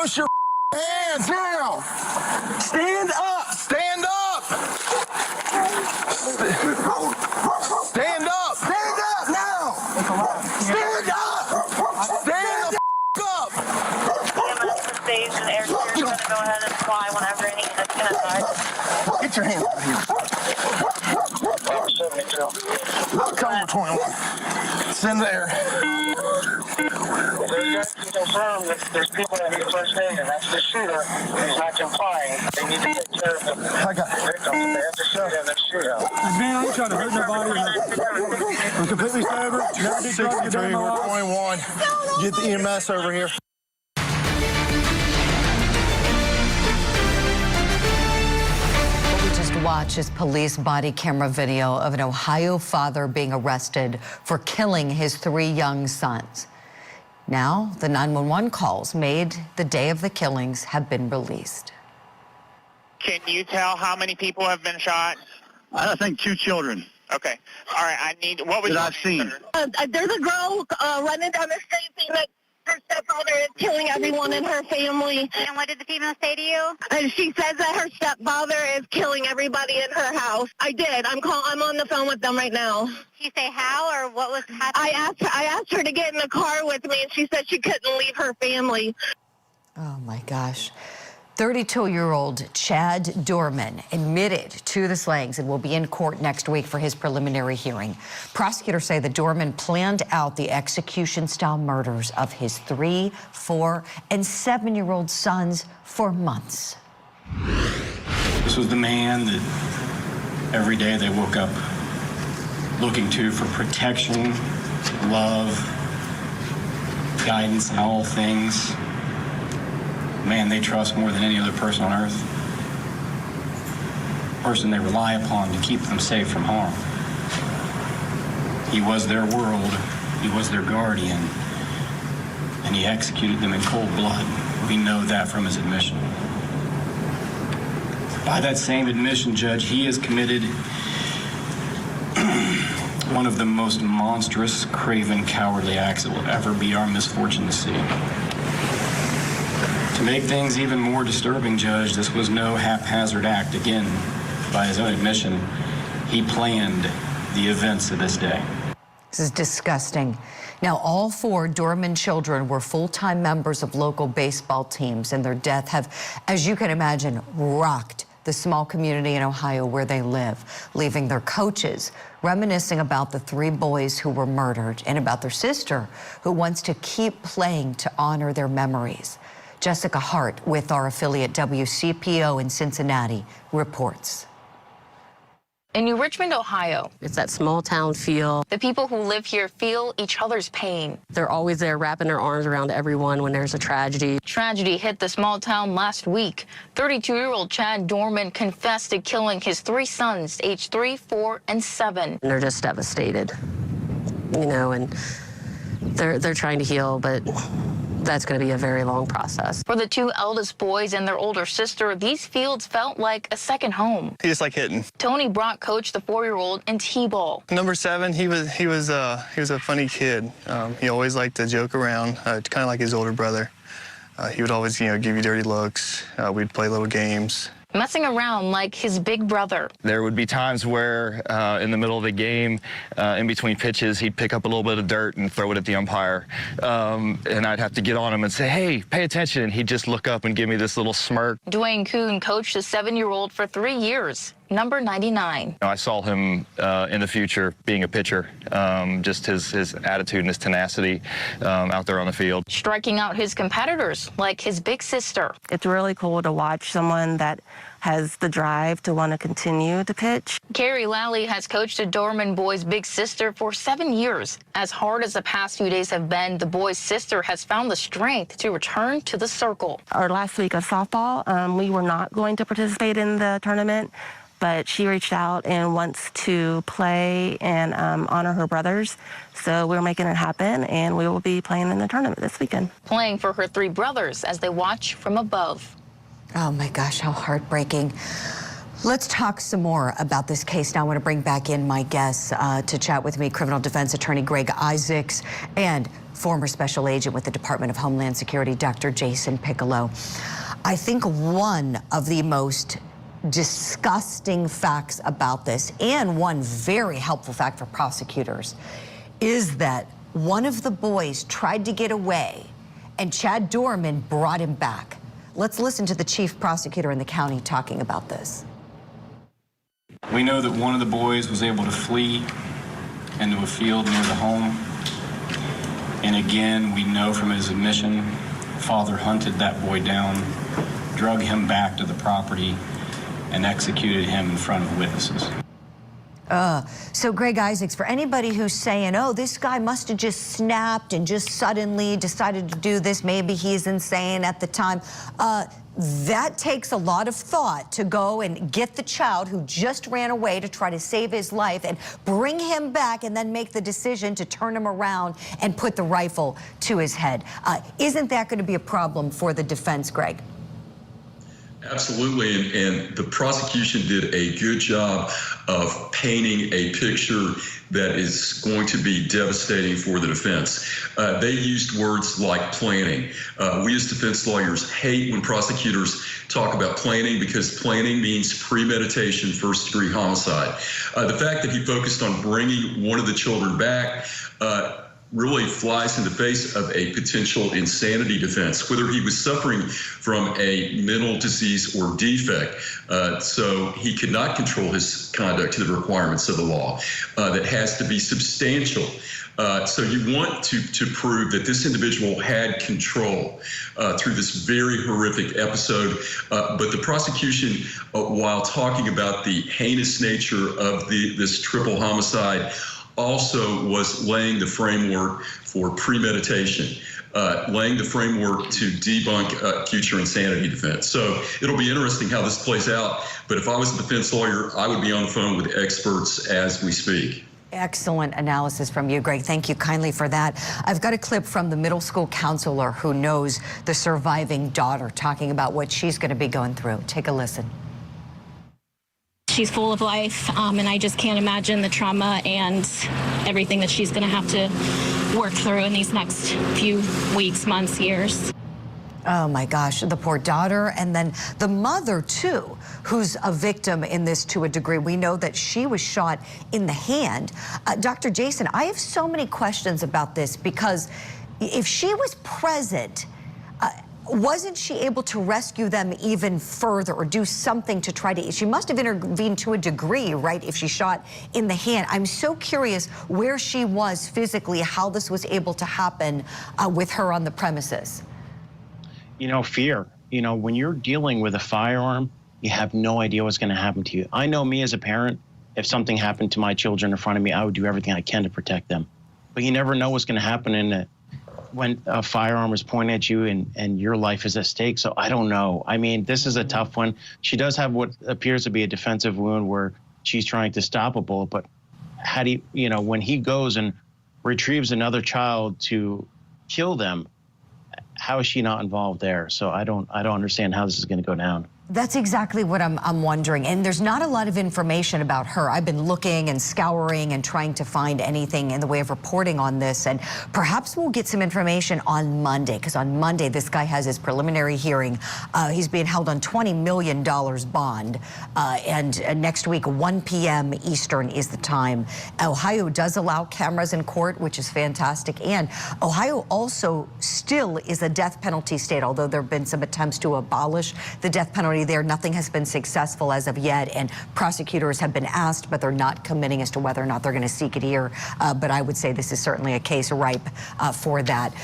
Push your hands now. Stand up. Stand up. Stand up. Stand up now. Stand up. Stand the up. The stage and air clear is going to go ahead and fly whenever any units can inside. Get your hands out here. Cover 21. Send the air. There's guys can confirm that there's people that need first aid, and that's the shooter. He's not complying. They need to take care of the I got it. victims. They have to shoot him and shoot him. Man, I ain't trying to hurt nobody. We're completely sober. Never did drugs a day in my life. 21. Get the EMS over here. Watch as police body camera video of an Ohio father being arrested for killing his 3 young sons. Now, the 911 calls made the day of the killings have been released. Can you tell how many people have been shot? I think 2 children. Okay. All right. I need. What was That your I've seen. There's a girl running down the street saying that her stepfather is killing everyone in her family. And what did the female say to you? And she says that her stepfather is killing everybody in her house. I did. I'm on the phone with them right now. Did she say how or what was happening? I asked her to get in the car with me, and she said she couldn't leave her family. Oh my gosh. 32-year-old Chad Doerman admitted to the slayings and will be in court next week for his preliminary hearing. Prosecutors say that Doerman planned out the execution-style murders of his 3, 4, and 7-year-old sons for months. This was the man that every day they woke up looking to for protection, love, guidance in all things. Man they trust more than any other person on earth. Person they rely upon to keep them safe from harm. He was their world, he was their guardian, and he executed them in cold blood. We know that from his admission. By that same admission, Judge, he has committed one of the most monstrous, craven, cowardly acts that will ever be our misfortune to see. To make things even more disturbing, Judge, this was no haphazard act. Again, by his own admission, he planned the events of this day. This is disgusting. Now, all 4 Doerman children were full-time members of local baseball teams, and their death have, as you can imagine, rocked the small community in Ohio where they live, leaving their coaches reminiscing about the 3 boys who were murdered and about their sister who wants to keep playing to honor their memories. Jessica Hart with our affiliate WCPO in Cincinnati reports. In New Richmond, Ohio, it's that small town feel. the people who live here feel each other's pain. They're always there wrapping their arms around everyone when there's a tragedy. Tragedy hit the small town last week. 32-year-old Chad Doerman confessed to killing his 3 sons, aged 3, 4, and 7. And they're just devastated, you know, and they're trying to heal, but that's going to be a very long process. For the 2 eldest boys and their older sister, these fields felt like a second home. He just like hitting. Tony Brock coached the 4-year-old in T-ball. Number 7, he was a funny kid. He always liked to joke around, kind of like his older brother. He would always, give you dirty looks. We'd play little games. Messing around like his big brother. There would be times where in the middle of the game, in between pitches, he'd pick up a little bit of dirt and throw it at the umpire. And I'd have to get on him and say, hey, pay attention. And he'd just look up and give me this little smirk. Dwayne Kuhn coached the 7-year-old for 3 years. Number 99. I saw him in the future being a pitcher, just his attitude and his tenacity out there on the field. Striking out his competitors, like his big sister. It's really cool to watch someone that has the drive to want to continue to pitch. Carrie Lally has coached the Doerman boys' big sister for 7 years. As hard as the past few days have been, the boys' sister has found the strength to return to the circle. Our last week of softball, we were not going to participate in the tournament, but she reached out and wants to play and honor her brothers. So we're making it happen, and we will be playing in the tournament this weekend. Playing for her 3 brothers as they watch from above. Oh my gosh, how heartbreaking. Let's talk some more about this case. Now I want to bring back in my guests to chat with me, criminal defense attorney Greg Isaacs and former special agent with the Department of Homeland Security, Dr. Jason Piccolo. I think one of the most disgusting facts about this, and one very helpful fact for prosecutors, is that one of the boys tried to get away and Chad Doerman brought him back. Let's listen to the chief prosecutor in the county talking about this. We know that one of the boys was able to flee into a field near the home. And again, we know from his admission, father hunted that boy down, drug him back to the property, and executed him in front of witnesses. So Greg Isaacs, for anybody who's saying, oh, this guy must have just snapped and just suddenly decided to do this, maybe he's insane at the time, that takes a lot of thought to go and get the child who just ran away to try to save his life and bring him back and then make the decision to turn him around and put the rifle to his head. Isn't that going to be a problem for the defense, Greg? Absolutely, and the prosecution did a good job of painting a picture that is going to be devastating for the defense. They used words like planning. We as defense lawyers hate when prosecutors talk about planning, because planning means premeditation, first-degree homicide. The fact that he focused on bringing one of the children back really flies in the face of a potential insanity defense, whether he was suffering from a mental disease or defect. So he could not control his conduct to the requirements of the law. That has to be substantial. So you want to prove that this individual had control through this very horrific episode. But the prosecution, while talking about the heinous nature of this triple homicide, also was laying the framework for premeditation, laying the framework to debunk future insanity defense. So it'll be interesting how this plays out. But if I was a defense lawyer, I would be on the phone with experts as we speak. Excellent analysis from you, Greg. Thank you kindly for that. I've got a clip from the middle school counselor who knows the surviving daughter talking about what she's going to be going through. Take a listen. She's full of life, and I just can't imagine the trauma and everything that she's going to have to work through in these next few weeks, months, years. Oh my gosh, the poor daughter, and then the mother too, who's a victim in this to a degree. We know that she was shot in the hand. Dr. Jason, I have so many questions about this, because if she was present, wasn't she able to rescue them even further or do something to try to, she must have intervened to a degree, right, if she shot in the hand. I'm so curious where she was physically, how this was able to happen with her on the premises. You know, fear. You know, when you're dealing with a firearm, you have no idea what's going to happen to you. I know me as a parent, if something happened to my children in front of me, I would do everything I can to protect them. But you never know what's going to happen when a firearm is pointed at you and your life is at stake. So I don't know. I mean, this is a tough one. She does have what appears to be a defensive wound where she's trying to stop a bullet. But how do you know, when he goes and retrieves another child to kill them, how is she not involved there? So I don't understand how this is going to go down. That's exactly what I'm wondering. And there's not a lot of information about her. I've been looking and scouring and trying to find anything in the way of reporting on this. And perhaps we'll get some information on Monday, because on Monday, this guy has his preliminary hearing. He's being held on $20 million bond. And next week, 1 p.m. Eastern is the time. Ohio does allow cameras in court, which is fantastic. And Ohio also still is a death penalty state, although there have been some attempts to abolish the death penalty there. Nothing has been successful as of yet, and prosecutors have been asked, but they're not committing as to whether or not they're going to seek it here. But I would say this is certainly a case ripe for that.